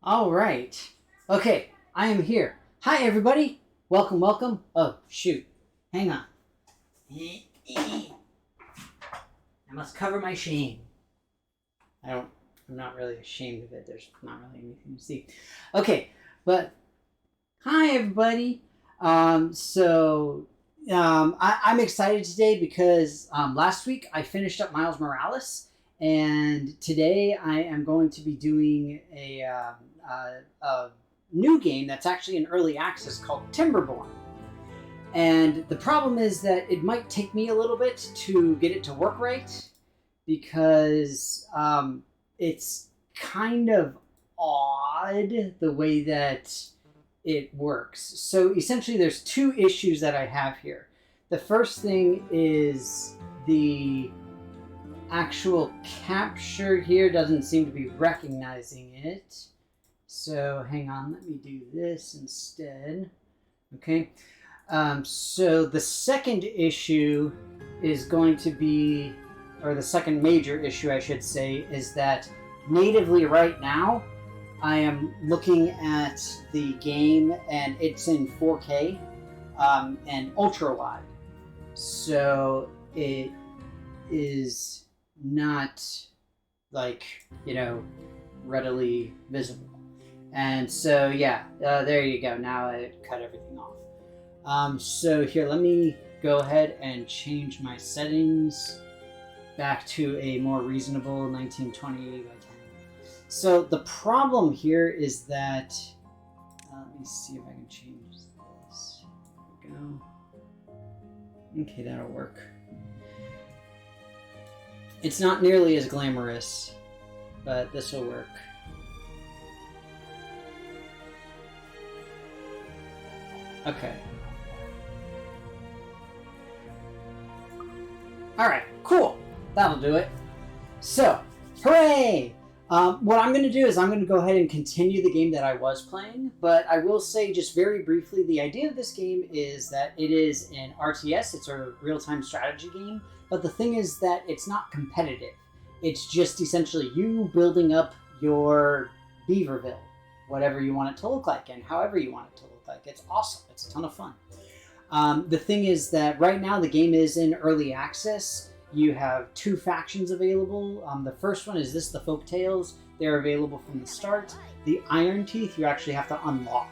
All right. Okay, I am here. Hi, everybody. Welcome, welcome. Oh, shoot. Hang on. I must cover my shame. I'm not really ashamed of it. There's not really anything to see. Okay, but hi, everybody. I'm excited today because last week I finished up Miles Morales, and today I am going to be doing a new game that's actually in early access called Timberborn. And the problem is that it might take me a little bit to get it to work right because it's kind of odd the way that it works. So essentially there's two issues that I have here. The first thing is the actual capture here doesn't seem to be recognizing it. So hang on, let me do this instead. Okay. So the second issue is going to be, or the second major issue I should say, is that natively right now I am looking at the game and it's in 4K and ultra wide. So it is not like, readily visible. And so, yeah, there you go. Now I cut everything off. So here, let me go ahead and change my settings back to a more reasonable 1920 by 10. So the problem here is that, let me see if I can change this. There we go. Okay, that'll work. It's not nearly as glamorous, but this will work. Okay. Alright, cool. That'll do it. So, hooray! What I'm going to do is I'm going to go ahead and continue the game that I was playing, but I will say just very briefly, the idea of this game is that it is an RTS, it's a real-time strategy game, but the thing is that it's not competitive. It's just essentially you building up your Beaverville, whatever you want it to look like, and however you want it to look like. It's awesome. It's a ton of fun. The thing is that right now the game is in early access. You have two factions available. The first one is the Folktales. They're available from the start. The Iron Teeth you actually have to unlock.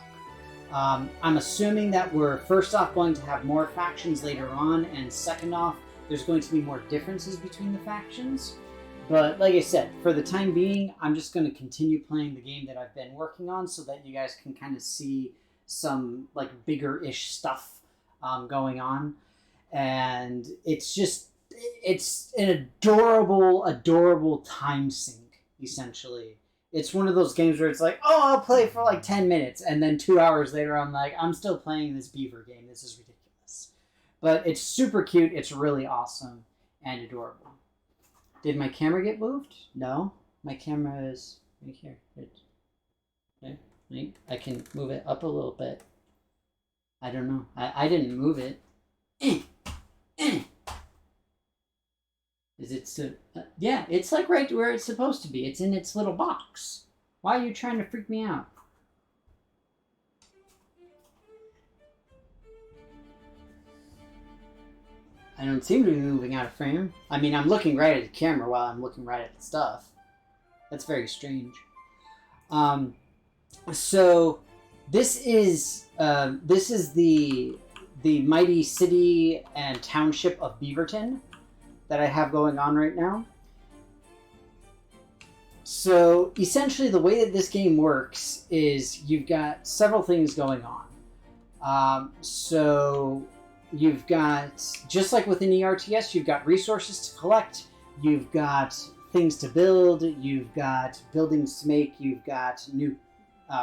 I'm assuming that we're first off going to have more factions later on, and second off, there's going to be more differences between the factions. But like I said, for the time being, I'm just going to continue playing the game that I've been working on so that you guys can kind of see some like bigger-ish stuff going on. And it's an adorable time sink, essentially. It's one of those games where it's like, oh, I'll play for like 10 minutes, and then 2 hours later I'm like, I'm still playing this beaver game. This is ridiculous. But it's super cute, it's really awesome, and adorable. Did my camera get moved? No. My camera is right here. Okay. I can move it up a little bit. I don't know. I didn't move it. Is it so? Yeah, it's like right where it's supposed to be. It's in its little box. Why are you trying to freak me out? I don't seem to be moving out of frame. I mean, I'm looking right at the camera while I'm looking right at the stuff. That's very strange. So this is the mighty city and township of Beaverton that I have going on right now. So essentially the way that this game works is you've got several things going on. So you've got, just like with any RTS, you've got resources to collect, you've got things to build, you've got buildings to make, you've got new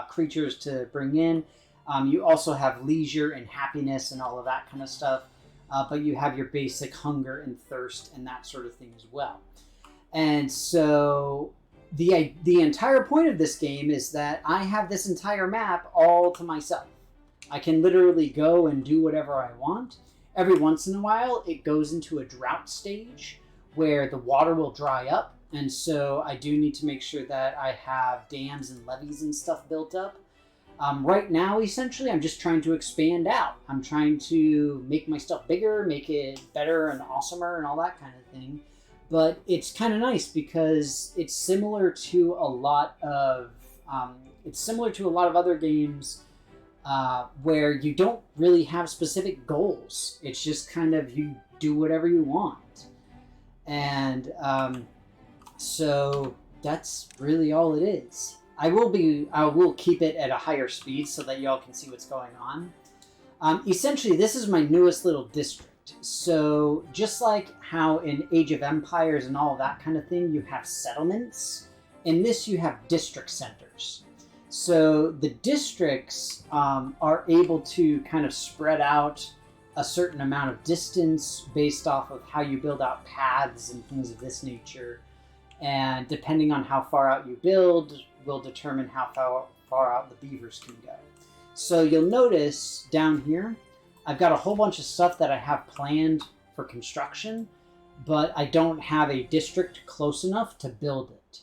creatures to bring in. You also have leisure and happiness and all of that kind of stuff. But you have your basic hunger and thirst and that sort of thing as well. And so the entire point of this game is that I have this entire map all to myself. I can literally go and do whatever I want. Every once in a while, it goes into a drought stage where the water will dry up And so I do need to make sure that I have dams and levees and stuff built up. Right now, essentially, I'm just trying to expand out. I'm trying to make my stuff bigger, make it better and awesomer and all that kind of thing. But it's kind of nice because it's similar to a lot of other games where you don't really have specific goals. It's just kind of you do whatever you want, and so that's really all it is. I will keep it at a higher speed so that y'all can see what's going on. Essentially, this is my newest little district. So just like how in Age of Empires and all of that kind of thing, you have settlements. In this, you have district centers. So the districts are able to kind of spread out a certain amount of distance based off of how you build out paths and things of this nature. And depending on how far out you build, will determine how far out the beavers can go. So you'll notice down here, I've got a whole bunch of stuff that I have planned for construction, but I don't have a district close enough to build it.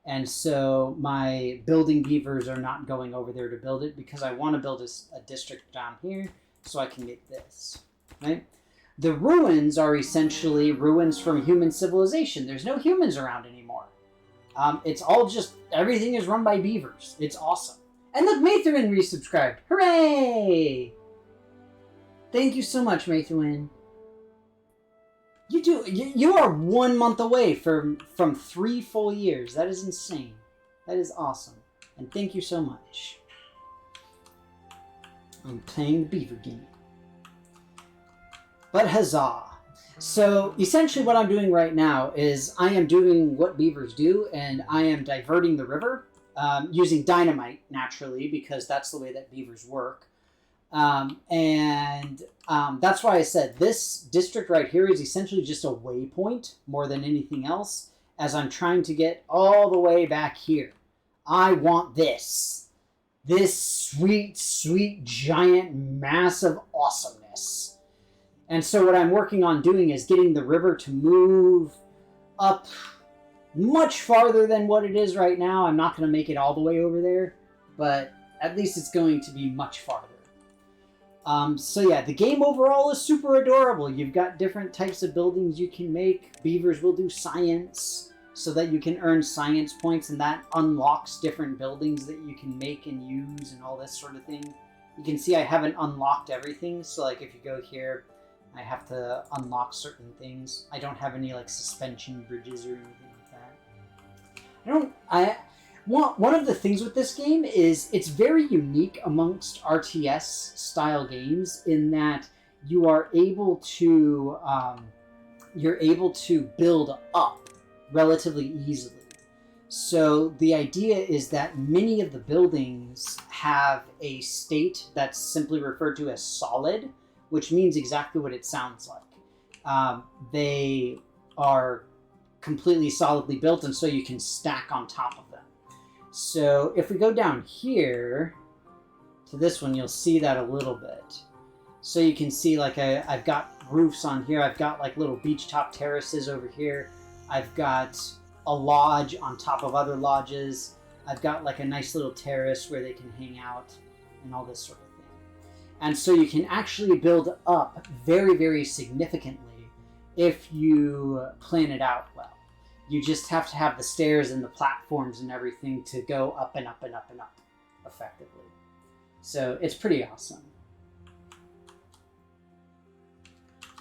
And so my building beavers are not going over there to build it because I want to build a district down here so I can get this, right? The ruins are essentially ruins from human civilization. There's no humans around anymore. It's all just, everything is run by beavers. It's awesome. And look, Mathewin resubscribed. Hooray! Thank you so much, Mathewin. You are 1 month away from 3 full years. That is insane. That is awesome. And thank you so much. I'm playing the beaver game. But huzzah! So essentially what I'm doing right now is I am doing what beavers do, and I am diverting the river using dynamite, naturally, because that's the way that beavers work. That's why I said this district right here is essentially just a waypoint more than anything else, as I'm trying to get all the way back here. I want this sweet, sweet, giant, massive awesomeness. And so what I'm working on doing is getting the river to move up much farther than what it is right now. I'm not going to make it all the way over there, but at least it's going to be much farther. So yeah, the game overall is super adorable. You've got different types of buildings you can make. Beavers will do science so that you can earn science points, and that unlocks different buildings that you can make and use and all this sort of thing. You can see I haven't unlocked everything, so like if you go here, I have to unlock certain things. I don't have any like suspension bridges or anything like that. One of the things with this game is it's very unique amongst RTS style games in that you are able to build up relatively easily. So the idea is that many of the buildings have a state that's simply referred to as solid, which means exactly what it sounds like. They are completely solidly built, and so you can stack on top of them. So if we go down here to this one, you'll see that a little bit. So you can see like I've got roofs on here. I've got like little beach top terraces over here. I've got a lodge on top of other lodges. I've got like a nice little terrace where they can hang out and all this sort of thing. And so you can actually build up very, very significantly if you plan it out well. You just have to have the stairs and the platforms and everything to go up and up and up and up effectively. So it's pretty awesome.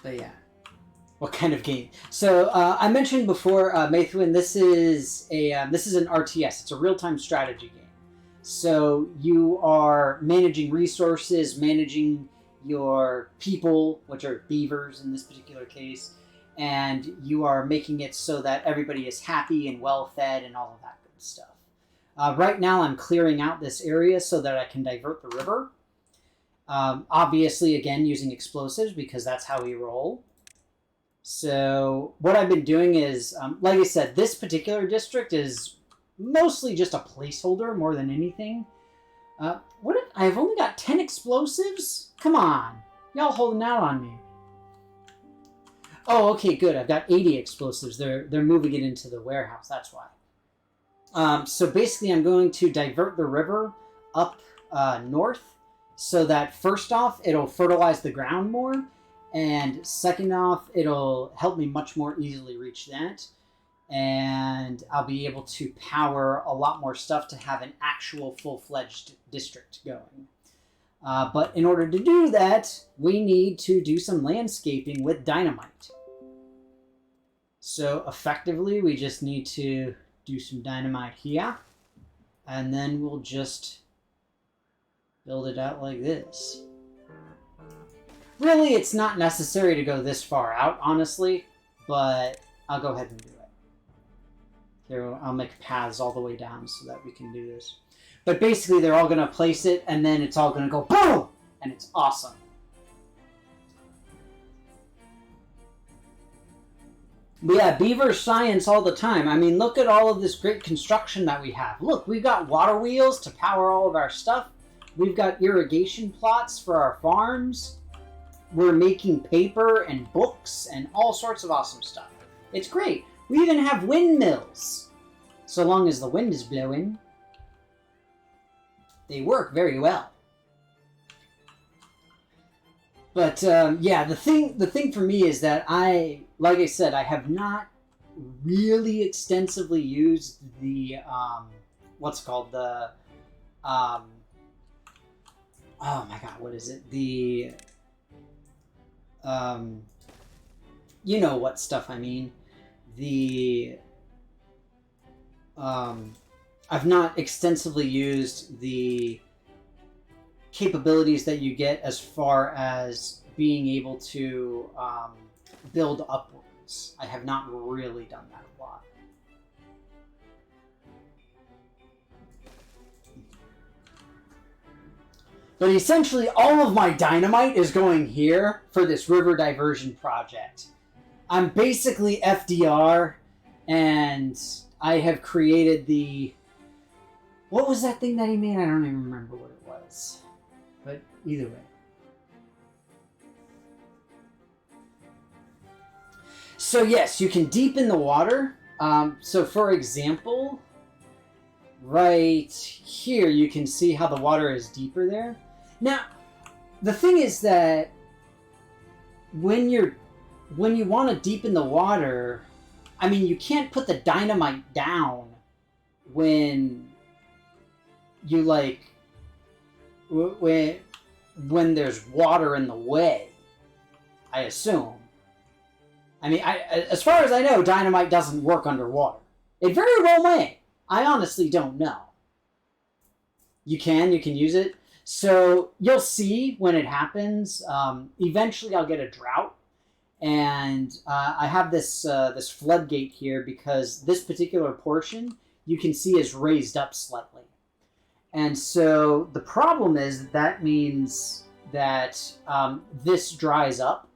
But yeah. What kind of game? So I mentioned before, Mathewin, this is an RTS. It's a real-time strategy game. So you are managing resources, managing your people, which are beavers in this particular case, and you are making it so that everybody is happy and well-fed and all of that good stuff. Right now I'm clearing out this area so that I can divert the river. Obviously, again, using explosives because that's how we roll. So what I've been doing is, like I said, this particular district is mostly just a placeholder more than anything. I've only got 10 explosives? Come on. Y'all holding out on me. Oh, okay, good. I've got 80 explosives. They're moving it into the warehouse. That's why. So basically, I'm going to divert the river up north, so that first off, it'll fertilize the ground more, and second off, it'll help me much more easily reach that. And I'll be able to power a lot more stuff to have an actual full-fledged district going. But in order to do that, we need to do some landscaping with dynamite. So effectively, we just need to do some dynamite here, and then we'll just build it out like this. Really, it's not necessary to go this far out, honestly, but I'll go ahead and do it. Here, I'll make paths all the way down so that we can do this. But basically, they're all going to place it, and then it's all going to go boom! And it's awesome. But yeah, beaver science all the time. I mean, look at all of this great construction that we have. Look, we've got water wheels to power all of our stuff. We've got irrigation plots for our farms. We're making paper and books and all sorts of awesome stuff. It's great. We even have windmills. So long as the wind is blowing, they work very well. But yeah, the thing for me is that like I said, I have not really extensively used the what's it called, the oh my god, what is it? The you know what stuff I mean. The I've not extensively used the capabilities that you get as far as being able to build upwards. I have not really done that a lot. But essentially, all of my dynamite is going here for this river diversion project. I'm basically FDR, and I have created the... What was that thing that he made? I don't even remember what it was. But either way. So yes, you can deepen the water. So for example, right here, you can see how the water is deeper there. Now, the thing is that when you want to deepen the water, I mean, you can't put the dynamite down when you when there's water in the way, I assume. I mean, as far as I know, dynamite doesn't work underwater. It very well may. I honestly don't know. You can use it. So you'll see when it happens. Eventually I'll get a drought. And I have this this floodgate here because this particular portion you can see is raised up slightly. And so the problem is that means that this dries up.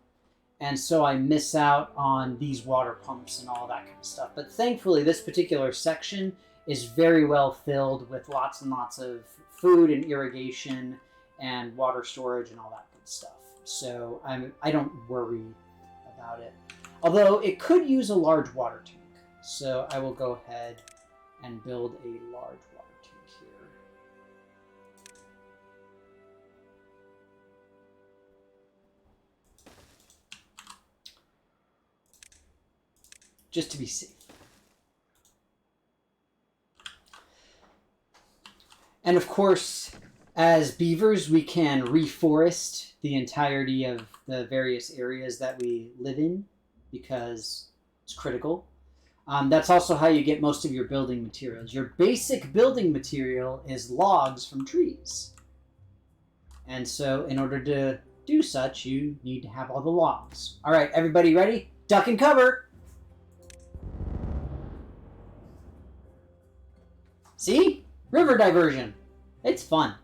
And so I miss out on these water pumps and all that kind of stuff. But thankfully, this particular section is very well filled with lots and lots of food and irrigation and water storage and all that good stuff. So I don't worry about it. Although it could use a large water tank. So I will go ahead and build a large water tank here. Just to be safe. And of course, as beavers, we can reforest the entirety of the various areas that we live in because it's critical. That's also how you get most of your building materials. Your basic building material is logs from trees. And so in order to do such, you need to have all the logs. All right, everybody ready? Duck and cover! See? River diversion. It's fun.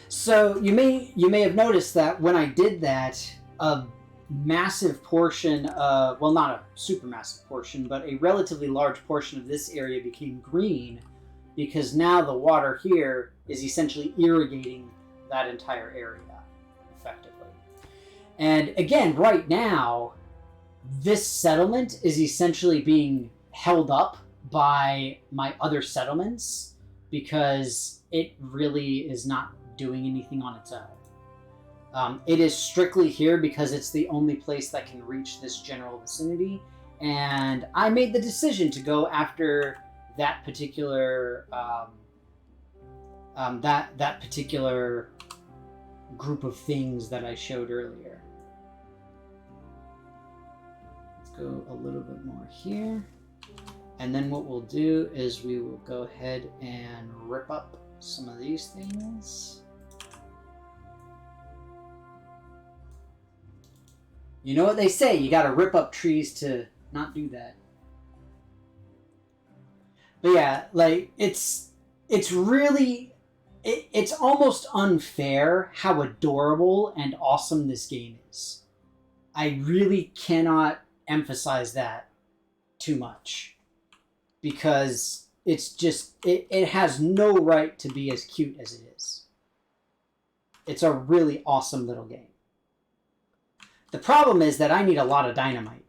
So you may have noticed that when I did that, a massive portion of, well, not a super massive portion, but a relatively large portion of this area became green because now the water here is essentially irrigating that entire area effectively. And again, right now, this settlement is essentially being held up by my other settlements because it really is not doing anything on its own. It is strictly here because it's the only place that can reach this general vicinity, and I made the decision to go after that particular that particular group of things that I showed earlier. Let's go a little bit more here, and then what we'll do is we will go ahead and rip up some of these things. You know what they say, you gotta rip up trees to not do that. But yeah, like, it's really, it's almost unfair how adorable and awesome this game is. I really cannot emphasize that too much. Because it's just, it has no right to be as cute as it is. It's a really awesome little game. The problem is that I need a lot of dynamite.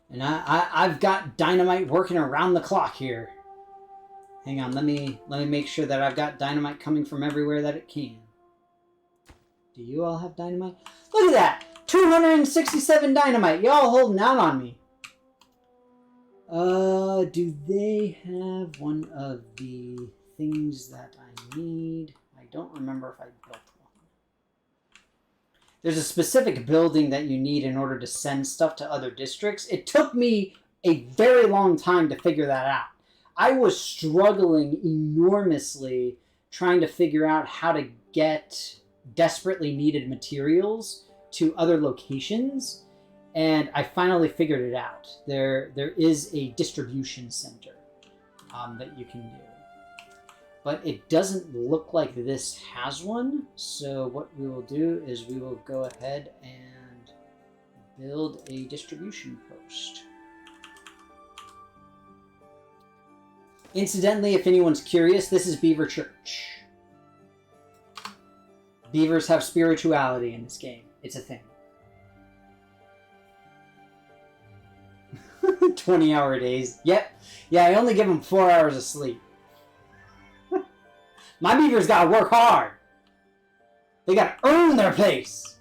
And I've got dynamite working around the clock here. Hang on, let me make sure that I've got dynamite coming from everywhere that it can. Do you all have dynamite? Look at that! 267 dynamite! Y'all holding out on me. Do they have one of the things that I need? I don't remember if I built one. There's a specific building that you need in order to send stuff to other districts. It took me a very long time to figure that out. I was struggling enormously trying to figure out how to get desperately needed materials to other locations. And I finally figured it out. There is a distribution center that you can do. But it doesn't look like this has one. So what we will do is we will go ahead and build a distribution post. Incidentally, if anyone's curious, this is Beaver Church. Beavers have spirituality in this game. It's a thing. 20-hour days. Yep. Yeah, I only give them 4 hours of sleep. My beavers gotta work hard. They gotta earn their place.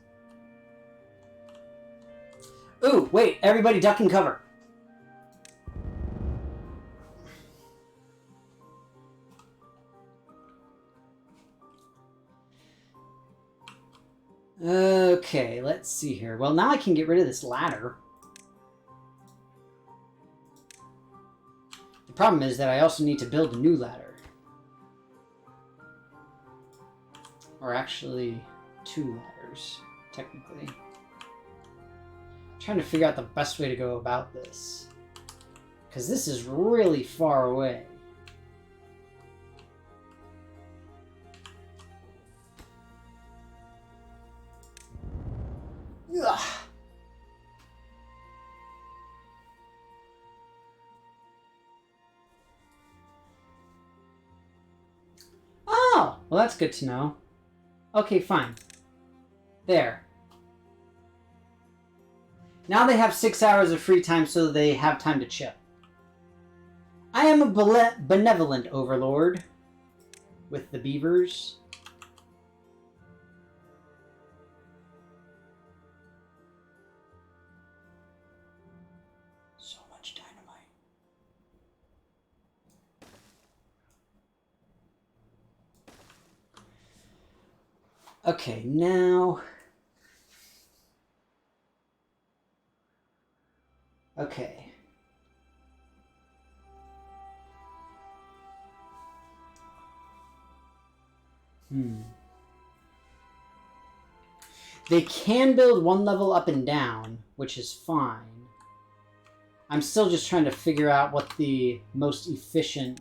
Ooh, wait. Everybody duck and cover. Okay, let's see here. Well, now I can get rid of this ladder. The problem is that I also need to build a new ladder. Or actually, 2 ladders, technically. I'm trying to figure out the best way to go about this. Because this is really far away. Ugh. Oh, well that's good to know. Okay, fine. There. Now they have 6 hours of free time so they have time to chill. I am a benevolent overlord with the beavers. So much dynamite. Okay, now... Okay. They can build 1 level up and down, which is fine. I'm still just trying to figure out what the most efficient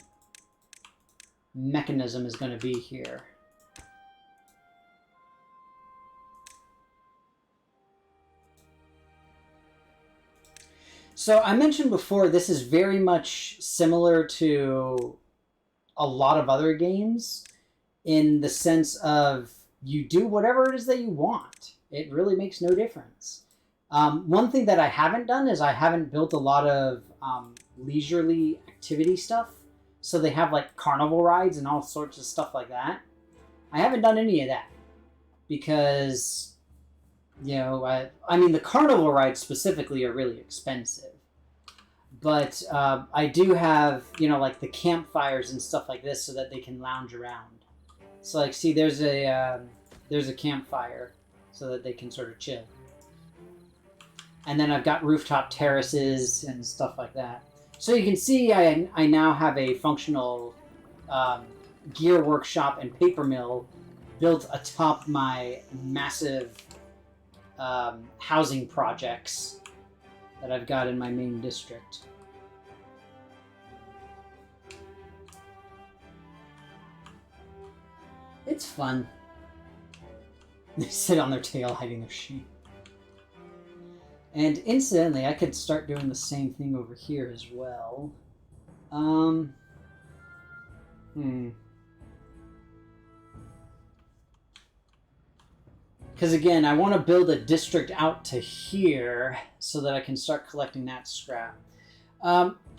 mechanism is going to be here. So I mentioned before, this is very much similar to a lot of other games in the sense of you do whatever it is that you want. It really makes no difference. One thing that I haven't done is I haven't built a lot of leisurely activity stuff. So they have like carnival rides and all sorts of stuff like that. I haven't done any of that because, you know, I mean, the carnival rides specifically are really expensive. But I do have, you know, like the campfires and stuff like this so that they can lounge around. So like, see, there's a campfire so that they can sort of chill. And then I've got rooftop terraces and stuff like that. So you can see I now have a functional gear workshop and paper mill built atop my massive housing projects that I've got in my main district. It's fun. They sit on their tail hiding their sheep. And incidentally, I could start doing the same thing over here as well. Because again, I want to build a district out to here so that I can start collecting that scrap.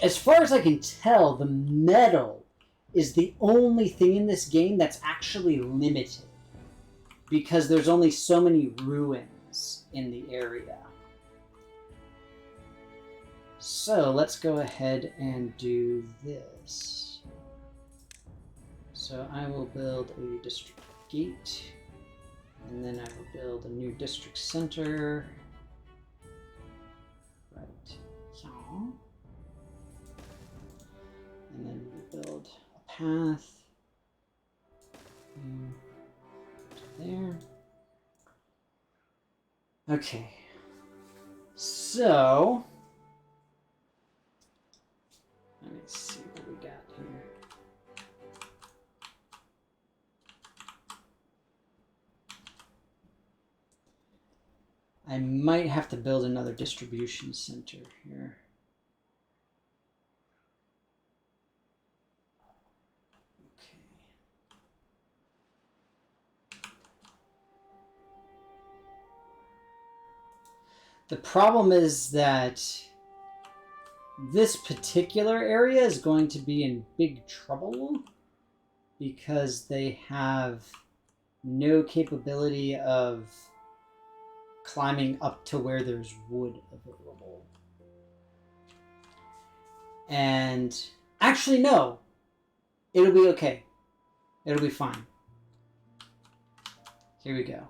As far as I can tell, the metal is the only thing in this game that's actually limited. Because there's only so many ruins in the area. So let's go ahead and do this. So I will build a district gate, and then I will build a new district center. Right here. And then we build a path to there. Okay. So let me see what we got here. I might have to build another distribution center here. Okay. The problem is that this particular area is going to be in big trouble because they have no capability of climbing up to where there's wood available. And actually, no, it'll be okay. It'll be fine. Here we go.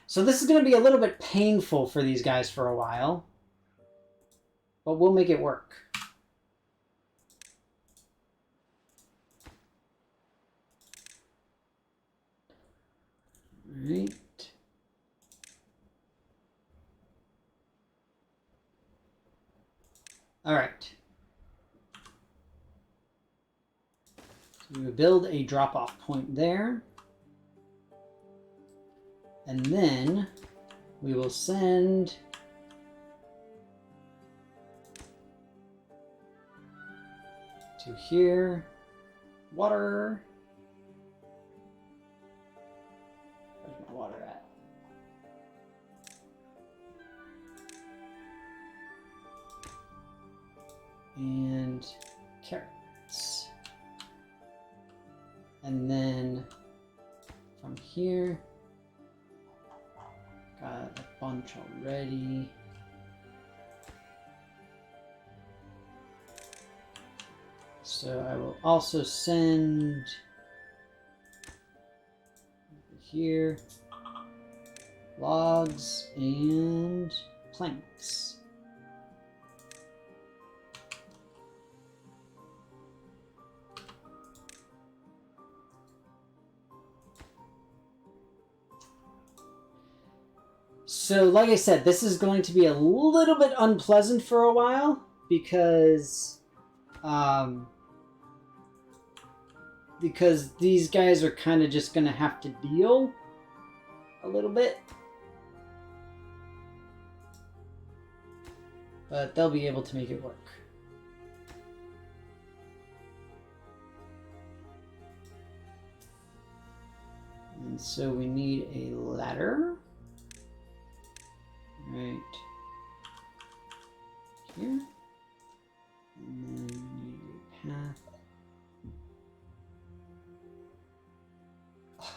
So this is going to be a little bit painful for these guys for a while. But we'll make it work. All right. All right. So we will build a drop-off point there. And then we will send to here, water. Where's my water at? And carrots. And then from here, got a bunch already. So I will also send here logs and planks. So like I said, this is going to be a little bit unpleasant for a while because because these guys are kind of just going to have to deal a little bit. But they'll be able to make it work. And so we need a ladder. Right here. And then we need a path. Oh,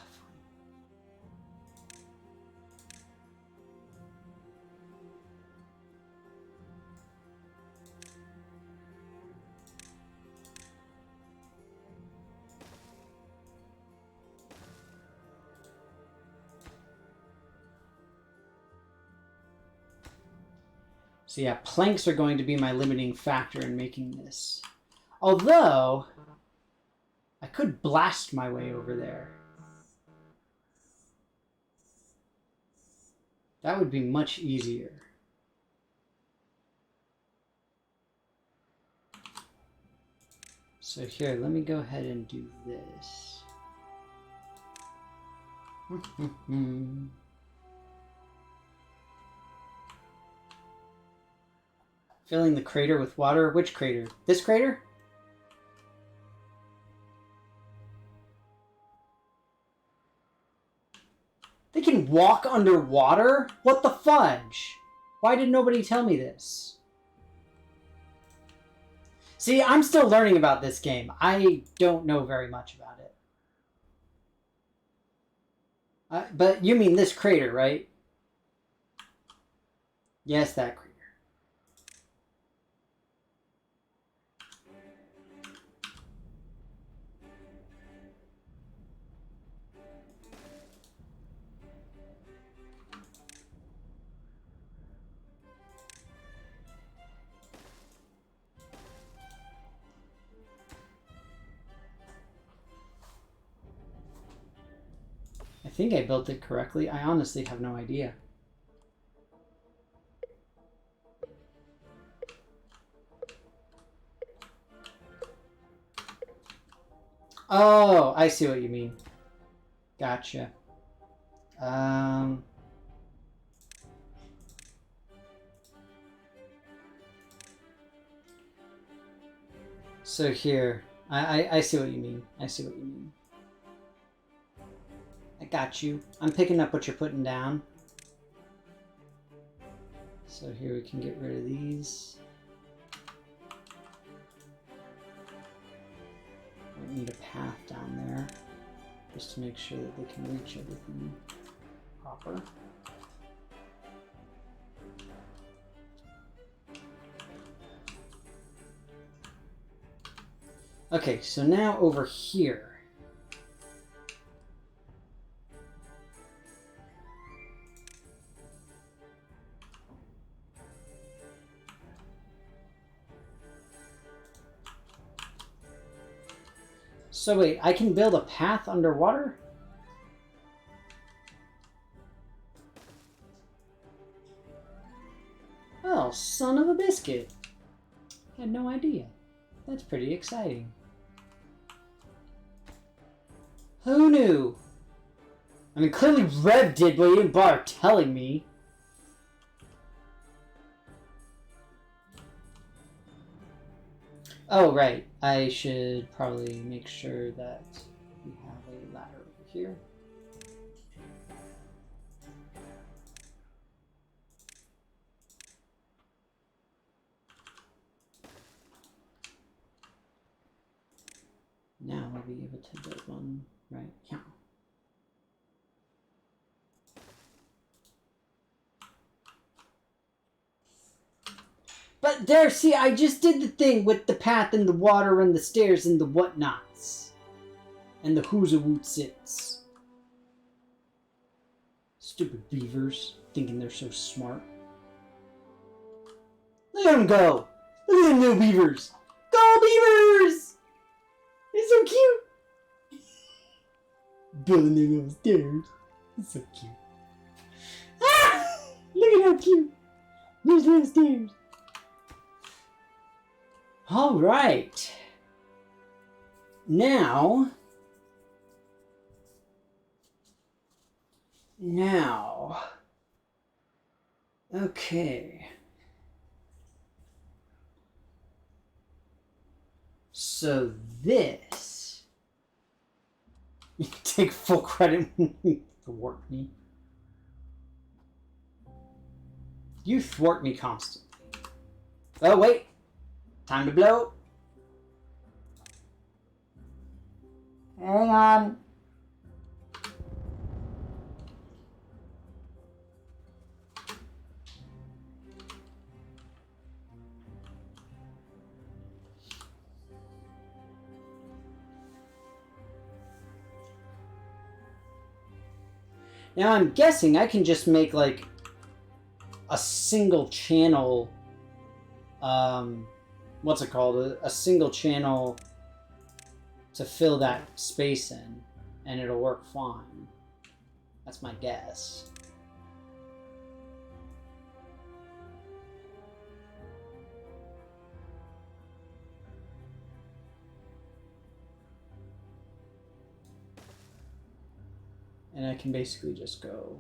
so yeah, planks are going to be my limiting factor in making this. Although, I could blast my way over there. That would be much easier. So here, let me go ahead and do this. Filling the crater with water. Which crater? This crater? They can walk underwater? What the fudge? Why did nobody tell me this? See, I'm still learning about this game. I don't know very much about it. But you mean this crater, right? Yes, that crater. I think I built it correctly. I honestly have no idea. Oh, I see what you mean. Gotcha. So here, I see what you mean. I see what you mean. I got you. I'm picking up what you're putting down. So here we can get rid of these. We need a path down there just to make sure that they can reach everything proper. Okay, so now over here. So wait, I can build a path underwater? Oh, son of a biscuit. Had no idea. That's pretty exciting. Who knew? I mean, clearly Rev did, but he didn't bother telling me. Oh, right. I should probably make sure that we have a ladder over here. Now we'll be able to build one right here. But there, see, I just did the thing with the path and the water and the stairs and the whatnots. And the who's-a-woot-sits. Stupid beavers, thinking they're so smart. Look at them go! Look at them little beavers! Go beavers! They're so cute! Building their little stairs. It's so cute. Ah! Look at how cute! There's little stairs. All right. Now, Now, okay. So this, you can take full credit for thwart me. You thwart me constantly. Oh wait, time to blow. Hang on. Now I'm guessing I can just make like a single channel, what's it called? A single channel to fill that space in, and it'll work fine. That's my guess. And I can basically just go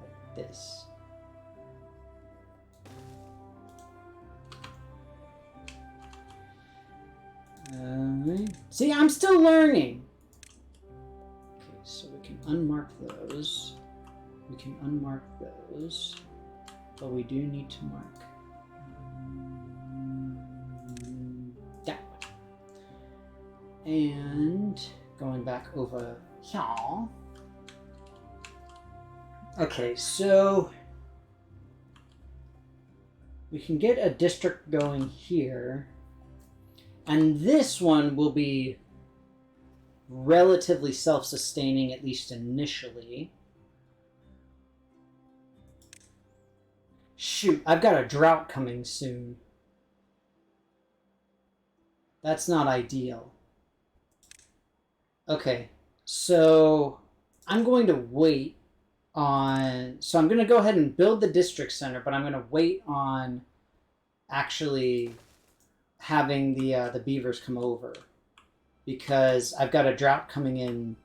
like this. See, I'm still learning. Okay, so we can unmark those. We can unmark those. But we do need to mark that one. And going back over here. Okay, so we can get a district going here. And this one will be relatively self-sustaining, at least initially. Shoot, I've got a drought coming soon. That's not ideal. Okay, so I'm going to wait on... So I'm going to go ahead and build the district center, but I'm going to wait on actually having the beavers come over, because I've got a drought coming in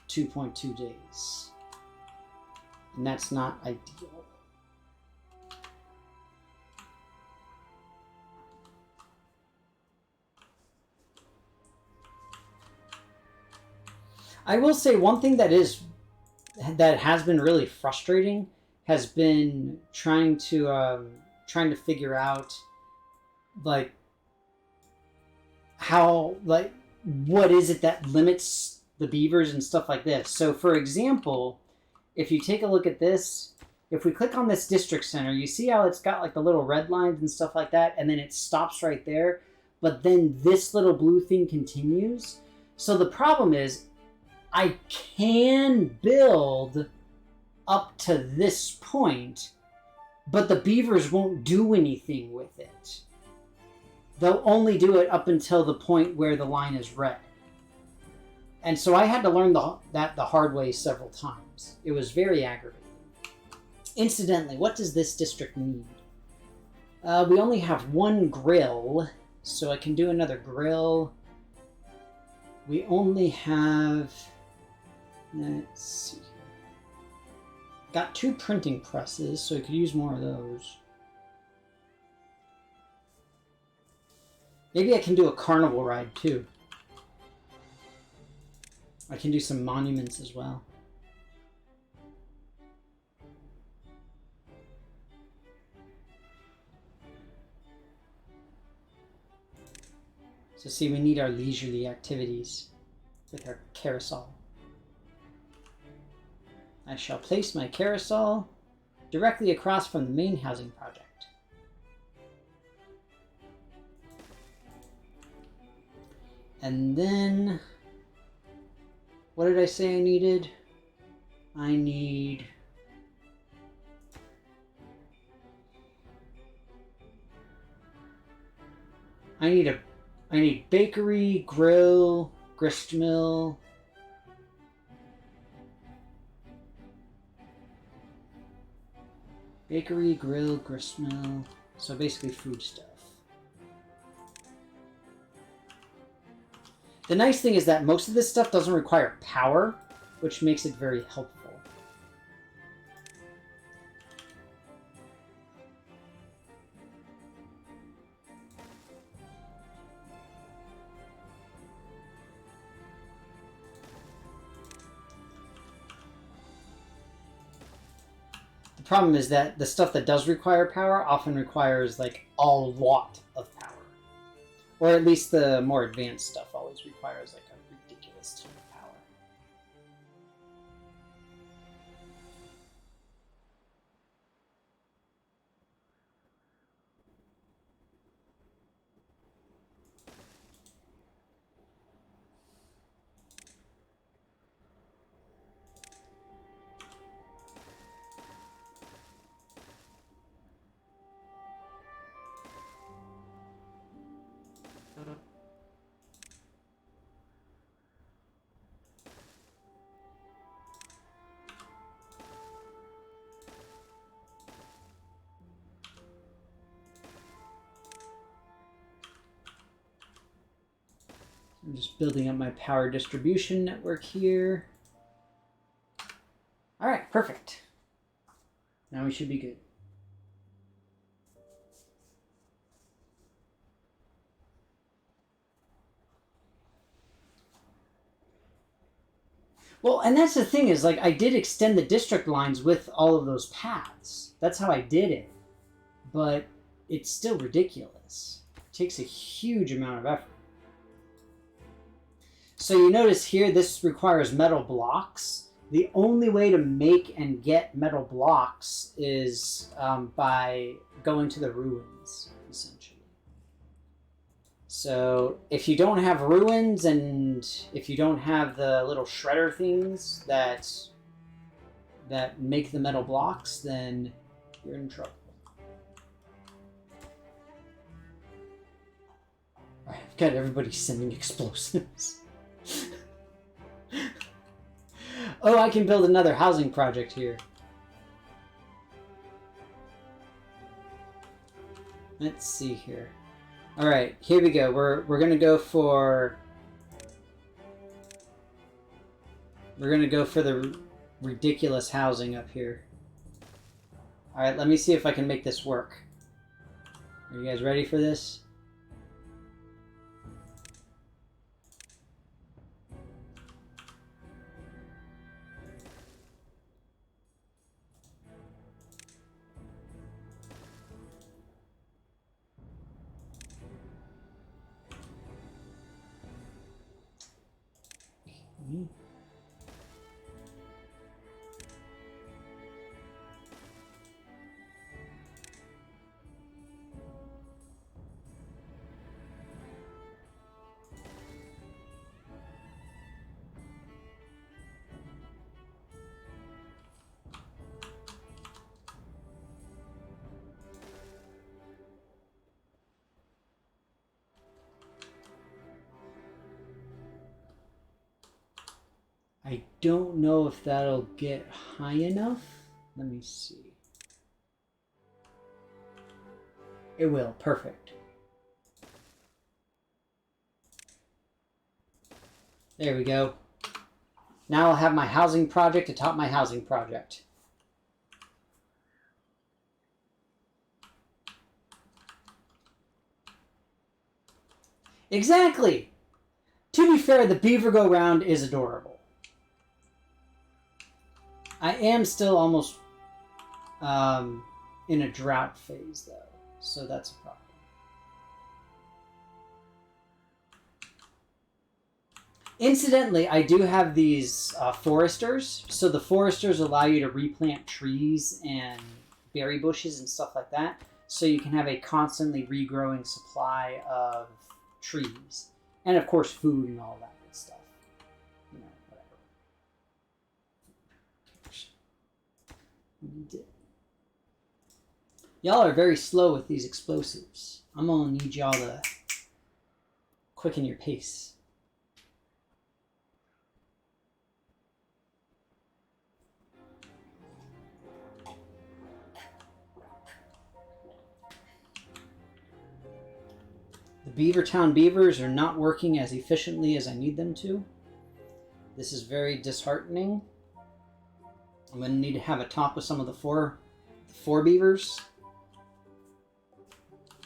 2.2 days, and that's not ideal. I will say one thing that has been really frustrating has been trying to figure out like how, like, what is it that limits the beavers and stuff like this. So for example, if you take a look at this, if we click on this district center, you see how it's got like the little red lines and stuff like that, and then it stops right there, but then this little blue thing continues. So the problem is I can build up to this point, but the beavers won't do anything with it. They'll only do it up until the point where the line is red. And so I had to learn that the hard way several times. It was very aggravating. Incidentally, what does this district need? We only have one grill, so I can do another grill. We only have... Let's see. Got 2 printing presses, so I could use more of those. Maybe I can do a carnival ride too. I can do some monuments as well. So see, we need our leisurely activities with our carousel. I shall place my carousel directly across from the main housing project. And then, what did I say I needed? I need bakery, grill, grist mill. Bakery, grill, grist mill. So basically food stuff. The nice thing is that most of this stuff doesn't require power. which makes it very helpful. The problem is that the stuff that does require power often requires like a lot of power. Or at least the more advanced stuff always requires like a ridiculous ton of power. I'm just building up my power distribution network here. All right, perfect. Now we should be good. Well, and that's the thing is, like, I did extend the district lines with all of those paths. That's how I did it. But it's still ridiculous. It takes a huge amount of effort. So you notice here, this requires metal blocks. The only way to make and get metal blocks is by going to the ruins, essentially. So if you don't have ruins and if you don't have the little shredder things that make the metal blocks, then you're in trouble. All right, I've got everybody sending explosives. Oh, I can build another housing project here. Let's see here. All right, here we go. We're gonna go for the ridiculous housing up here. All right, let me see if I can make this work. Are you guys ready for this? I don't know if that'll get high enough. Let me see. It will. Perfect. There we go. Now I'll have my housing project atop my housing project. Exactly! To be fair, the beaver go round is adorable. I am still almost in a drought phase, though, so that's a problem. Incidentally, I do have these foresters. So the foresters allow you to replant trees and berry bushes and stuff like that. So you can have a constantly regrowing supply of trees. And of course, food and all that good stuff. You know, whatever. Y'all are very slow with these explosives. I'm gonna need y'all to quicken your pace. The Beavertown Beavers are not working as efficiently as I need them to. This is very disheartening. I'm going to need to have a talk with some of the four beavers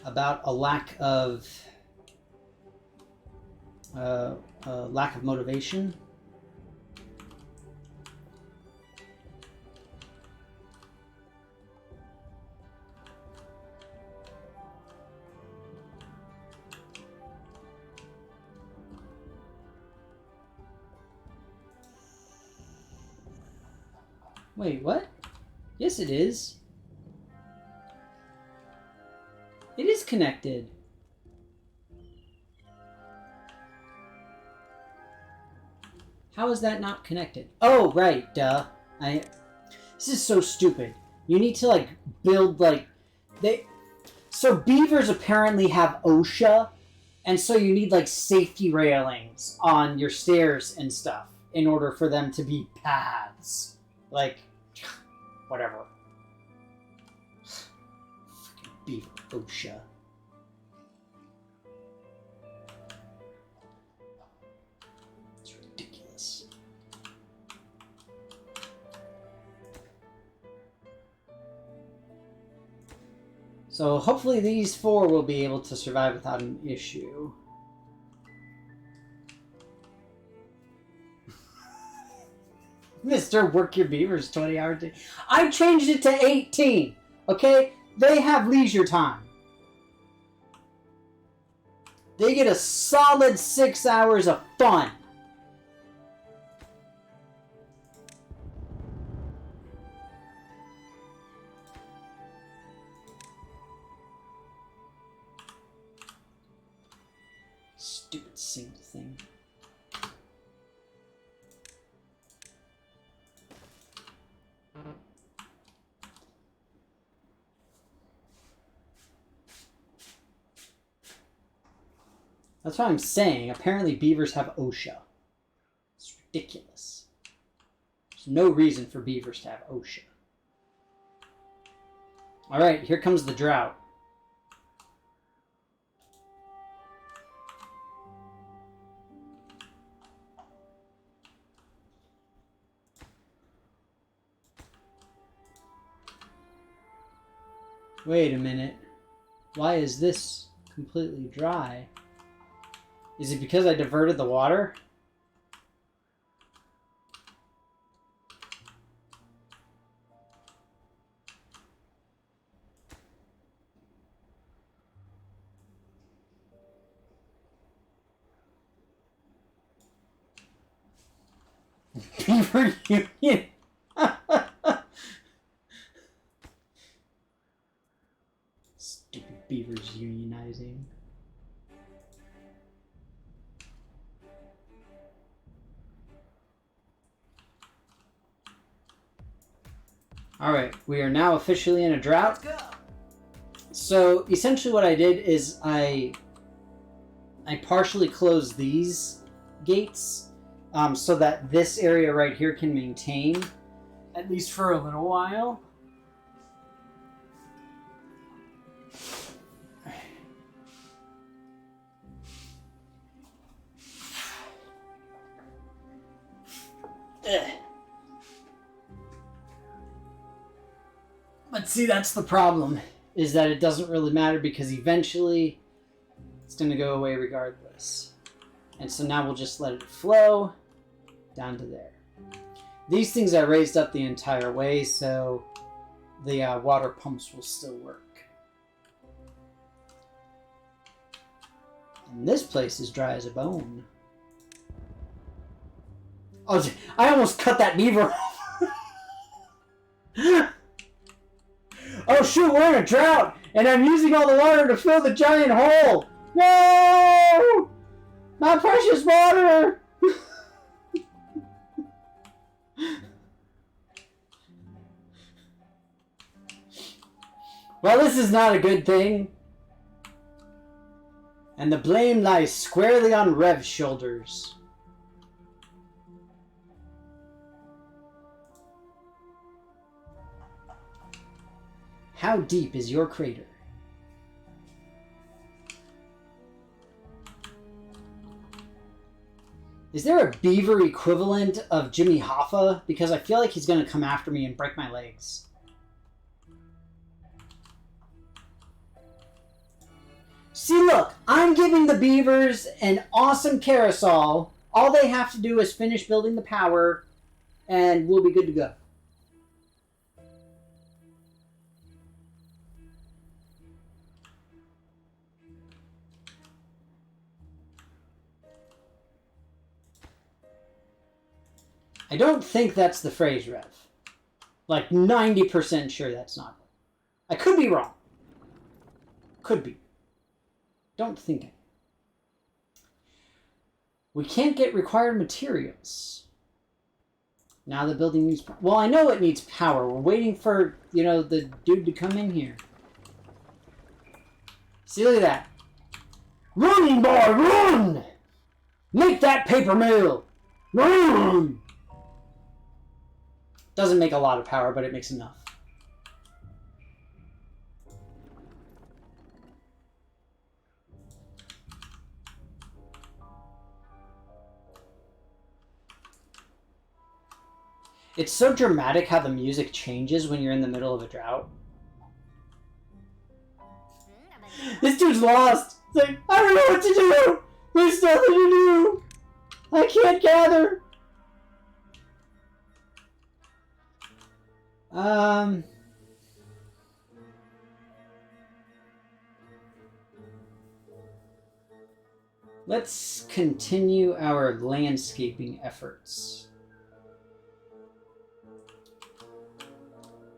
about a lack of motivation. Wait, what? Yes, it is. It is connected. How is that not connected? Oh, right, duh. This is so stupid. You need to, like, build, like... So beavers apparently have OSHA, and so you need, like, safety railings on your stairs and stuff in order for them to be paths. Like, whatever. Freaking beaver OSHA. It's ridiculous. So hopefully these four will be able to survive without an issue. Mr. Work Your Beavers 20 hours a day. I changed it to 18. Okay? They have leisure time. They get a solid 6 hours of fun. Stupid single thing. That's what I'm saying. Apparently beavers have OSHA. It's ridiculous. There's no reason for beavers to have OSHA. Alright, here comes the drought. Wait a minute. Why is this completely dry? Is it because I diverted the water? Beaver Union. Stupid beavers unionizing. Alright, we are now officially in a drought. So essentially what I did is I partially closed these gates so that this area right here can maintain, at least for a little while. Ugh. But see, that's the problem, is that it doesn't really matter because eventually it's going to go away regardless. And so now we'll just let it flow down to there. These things I raised up the entire way, so the water pumps will still work. And this place is dry as a bone. Oh, I almost cut that beaver off. Oh shoot, we're in a drought, and I'm using all the water to fill the giant hole. No! My precious water! Well, this is not a good thing. And the blame lies squarely on Rev's shoulders. How deep is your crater? Is there a beaver equivalent of Jimmy Hoffa? Because I feel like he's going to come after me and break my legs. See, look, I'm giving the beavers an awesome carousel. All they have to do is finish building the power, and we'll be good to go. I don't think that's the phrase, Rev. Like 90% sure that's not. I could be wrong. Could be. Don't think it. We can't get required materials. Now the building needs... Well, I know it needs power. We're waiting for, you know, the dude to come in here. See, look at that. Run, boy, run! Make that paper mill! Run! Doesn't make a lot of power, but it makes enough. It's so dramatic how the music changes when you're in the middle of a drought. This dude's lost. It's like, I don't know what to do. There's nothing to do. I can't gather. Let's continue our landscaping efforts.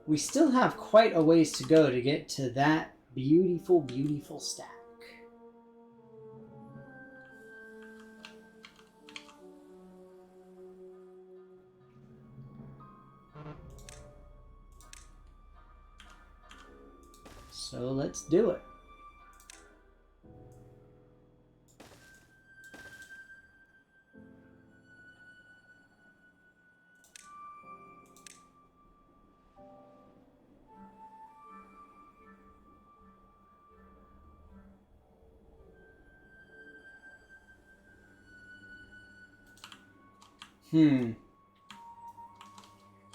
We still have quite a ways to go to get to that beautiful, beautiful stack. So let's do it.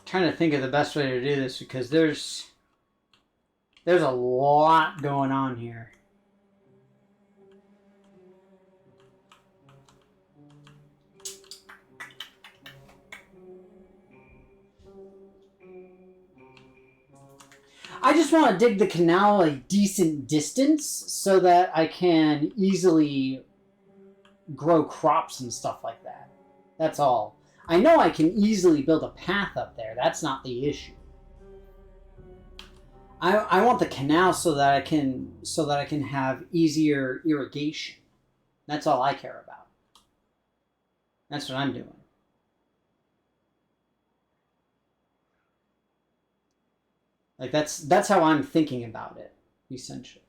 Trying to think of the best way to do this because there's a lot going on here. I just want to dig the canal a decent distance so that I can easily grow crops and stuff like that. That's all. I know I can easily build a path up there. That's not the issue. I want the canal so that I can have easier irrigation. That's all I care about. That's what I'm doing. Like that's how I'm thinking about it, essentially.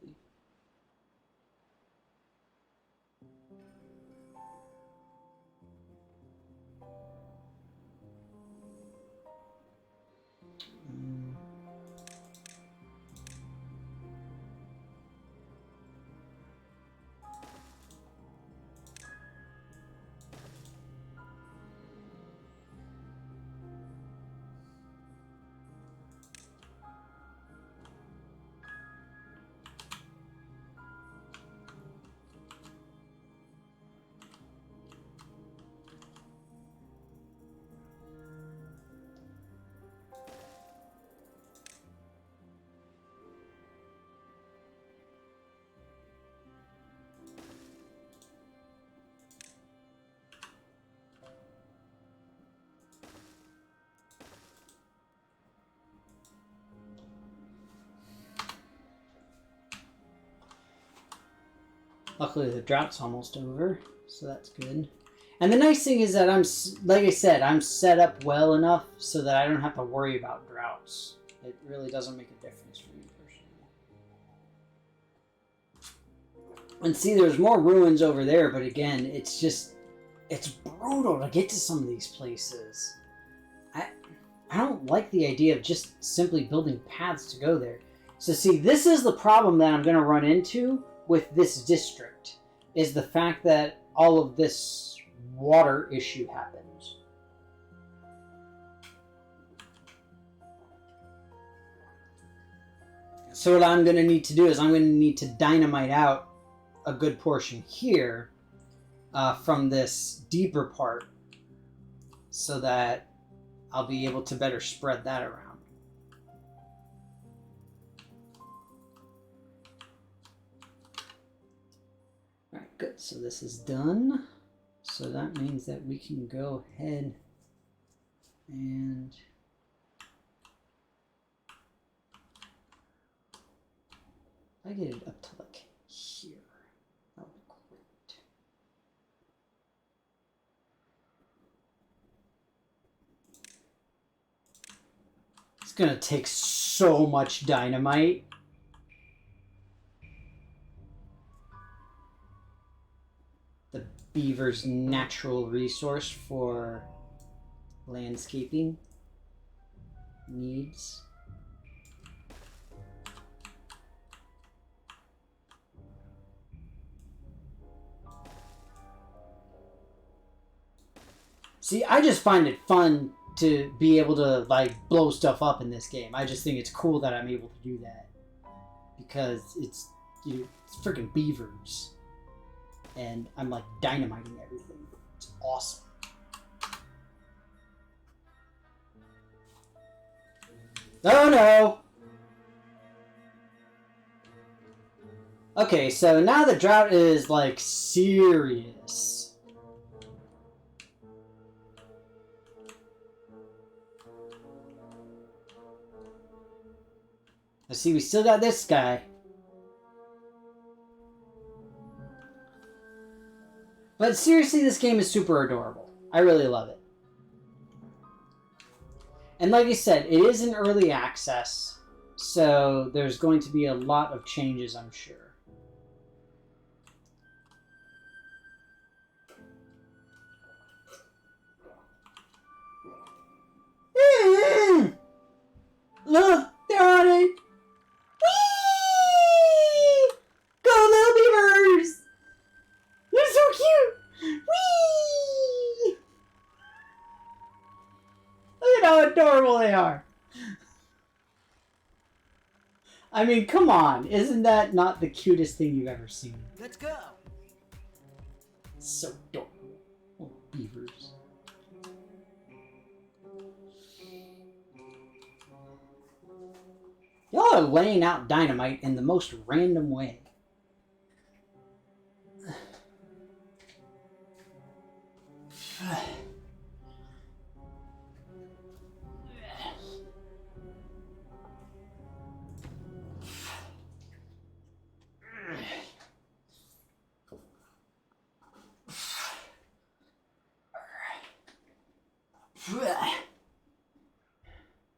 Luckily, the drought's almost over, so that's good. And the nice thing is that like I said, I'm set up well enough so that I don't have to worry about droughts. It really doesn't make a difference for me personally. And see, there's more ruins over there, but again, it's brutal to get to some of these places. I don't like the idea of just simply building paths to go there. So see, this is the problem that I'm going to run into with this district, is the fact that all of this water issue happens. So what I'm going to need to do is I'm going to need to dynamite out a good portion here from this deeper part so that I'll be able to better spread that around. Alright, good. So this is done. So that means that we can go ahead and I get it up to like here. That would be great. It's gonna take so much dynamite. The beaver's natural resource for landscaping needs. See, I just find it fun to be able to, like, blow stuff up in this game. I just think it's cool that I'm able to do that. Because it's freaking beavers. And I'm, like, dynamiting everything. It's awesome. Oh, no! Okay, so now the drought is, like, serious. Let's see, we still got this guy. But seriously, this game is super adorable. I really love it. And like I said, it is in early access, so there's going to be a lot of changes, I'm sure. Look, they're on it! Whee! Go, little beavers! You're so cute! Whee! Look at how adorable they are. I mean, come on. Isn't that not the cutest thing you've ever seen? Let's go. So adorable. Little beavers. Y'all are laying out dynamite in the most random way.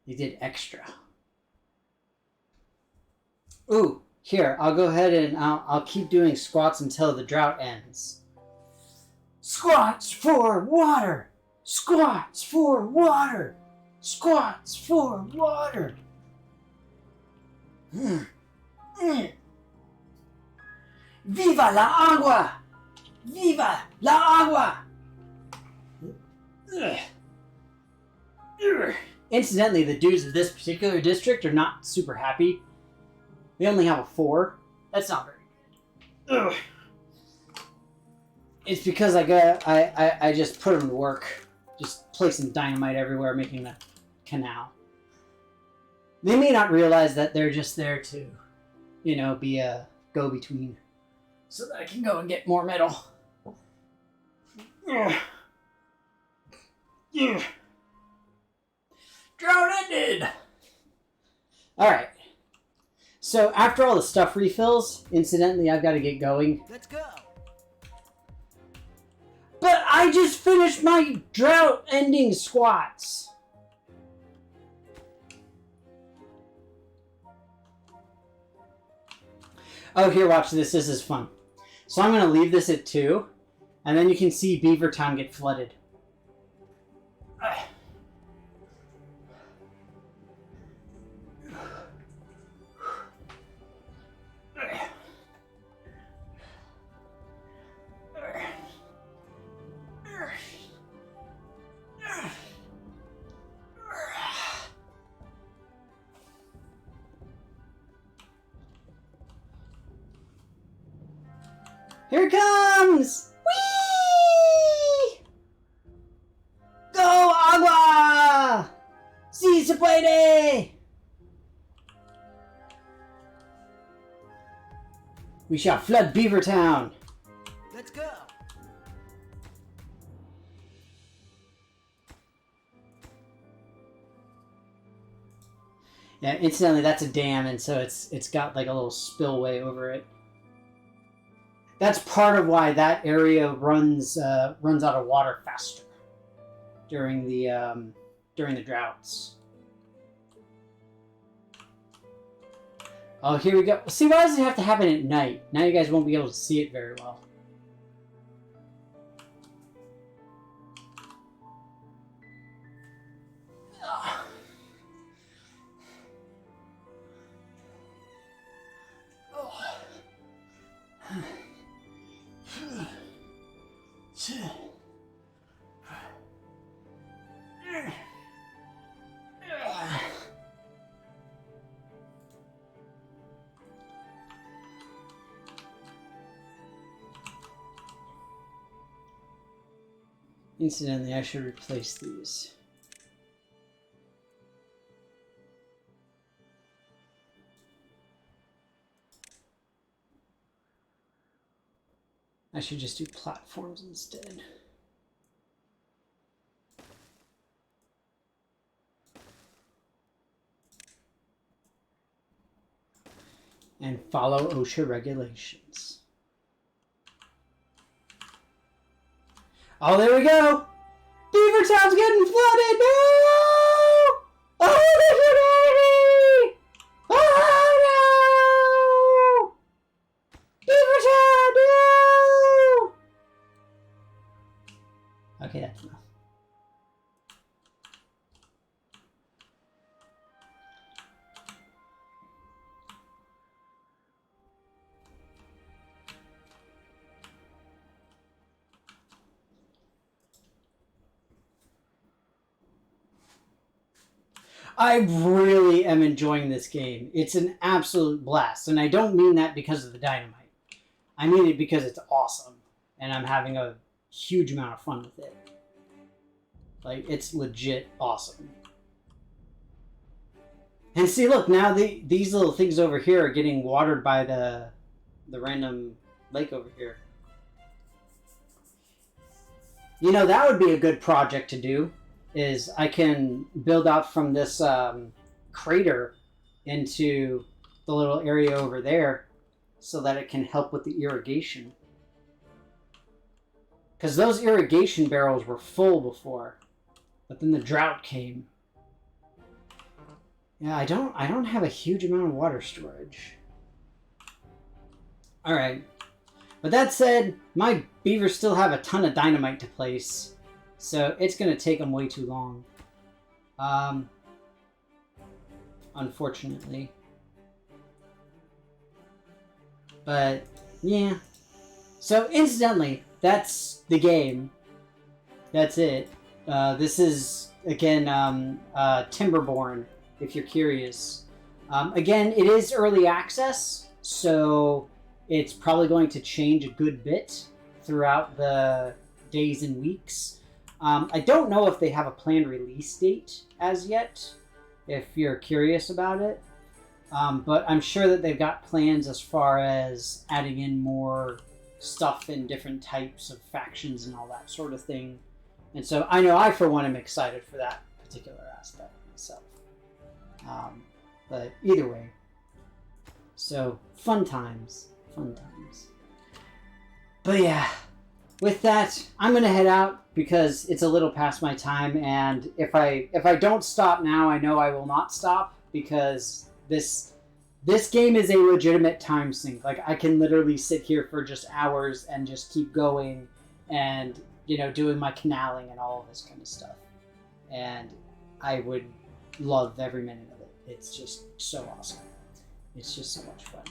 They did extra. Ooh, here, I'll go ahead and I'll keep doing squats until the drought ends. Squats for water! Squats for water! Squats for water! Viva la agua! Viva la agua! Incidentally, the dudes of this particular district are not super happy. They only have a 4. That's not very good. Ugh. It's because I just put them to work. Just placing dynamite everywhere, making a canal. They may not realize that they're just there to, you know, be a go-between. So that I can go and get more metal. Ugh. Ugh. Drought ended! Alright. So after all the stuff refills, incidentally, I've got to get going. Let's go. But I just finished my drought-ending squats. Oh, here, watch this. This is fun. So I'm going to leave this at 2, and then you can see Beavertown get flooded. Here it comes! Whee! Go, Agua! Si se puede! We shall flood Beaver Town. Let's go. Yeah, incidentally, that's a dam, and so it's got like a little spillway over it. That's part of why that area runs out of water faster during the droughts. Oh, here we go. See, why does it have to happen at night? Now you guys won't be able to see it very well. Incidentally, I should replace these. I should just do platforms instead. And follow OSHA regulations. Oh, there we go! Beaver Town's getting flooded! No! Oh, there's humanity! Oh, no! Beaver Town, no! Okay, that's enough. I really am enjoying this game. It's an absolute blast. And I don't mean that because of the dynamite. I mean it because it's awesome. And I'm having a huge amount of fun with it. Like, it's legit awesome. And see, look, now these little things over here are getting watered by the random lake over here. You know, that would be a good project to do. Is I can build out from this crater into the little area over there so that it can help with the irrigation. Because those irrigation barrels were full before, but then the drought came. Yeah, I don't have a huge amount of water storage. All right. But that said, my beavers still have a ton of dynamite to place. So it's going to take them way too long. Unfortunately. But, yeah. So, incidentally, that's the game. That's it. This is, again, Timberborn, if you're curious. Again, it is early access, so it's probably going to change a good bit throughout the days and weeks. I don't know if they have a planned release date as yet, if you're curious about it. But I'm sure that they've got plans as far as adding in more stuff in different types of factions and all that sort of thing. And so I know I, for one, am excited for that particular aspect myself. But either way. So, fun times. Fun times. But yeah. With that, I'm going to head out because it's a little past my time, and if I don't stop now, I know I will not stop because this game is a legitimate time sink. Like, I can literally sit here for just hours and just keep going and, you know, doing my canaling and all of this kind of stuff. And I would love every minute of it. It's just so awesome. It's just so much fun.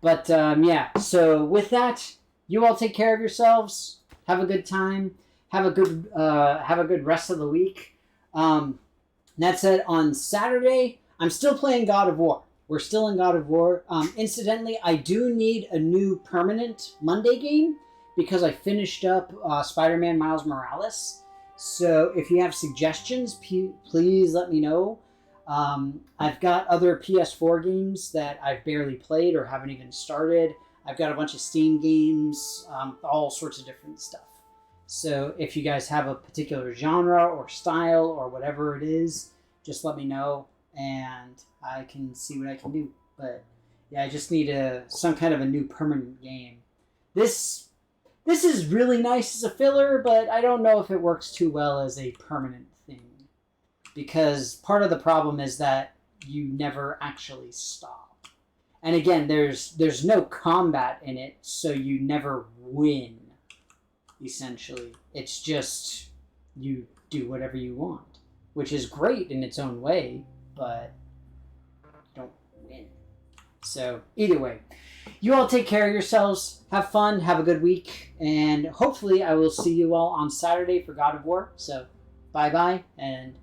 But, yeah, so with that, you all take care of yourselves. Have a good time. Have a good rest of the week. That said, on Saturday, I'm still playing God of War. We're still in God of War. Incidentally, I do need a new permanent Monday game because I finished up Spider-Man Miles Morales. So if you have suggestions, please let me know. I've got other PS4 games that I've barely played or haven't even started. I've got a bunch of Steam games, all sorts of different stuff. So if you guys have a particular genre or style or whatever it is, just let me know and I can see what I can do. But yeah, I just need some kind of a new permanent game. This is really nice as a filler, but I don't know if it works too well as a permanent thing. Because part of the problem is that you never actually stop. And again, there's no combat in it, so you never win, essentially. It's just you do whatever you want, which is great in its own way, but you don't win. So either way, you all take care of yourselves, have fun, have a good week, and hopefully I will see you all on Saturday for God of War. So bye-bye, and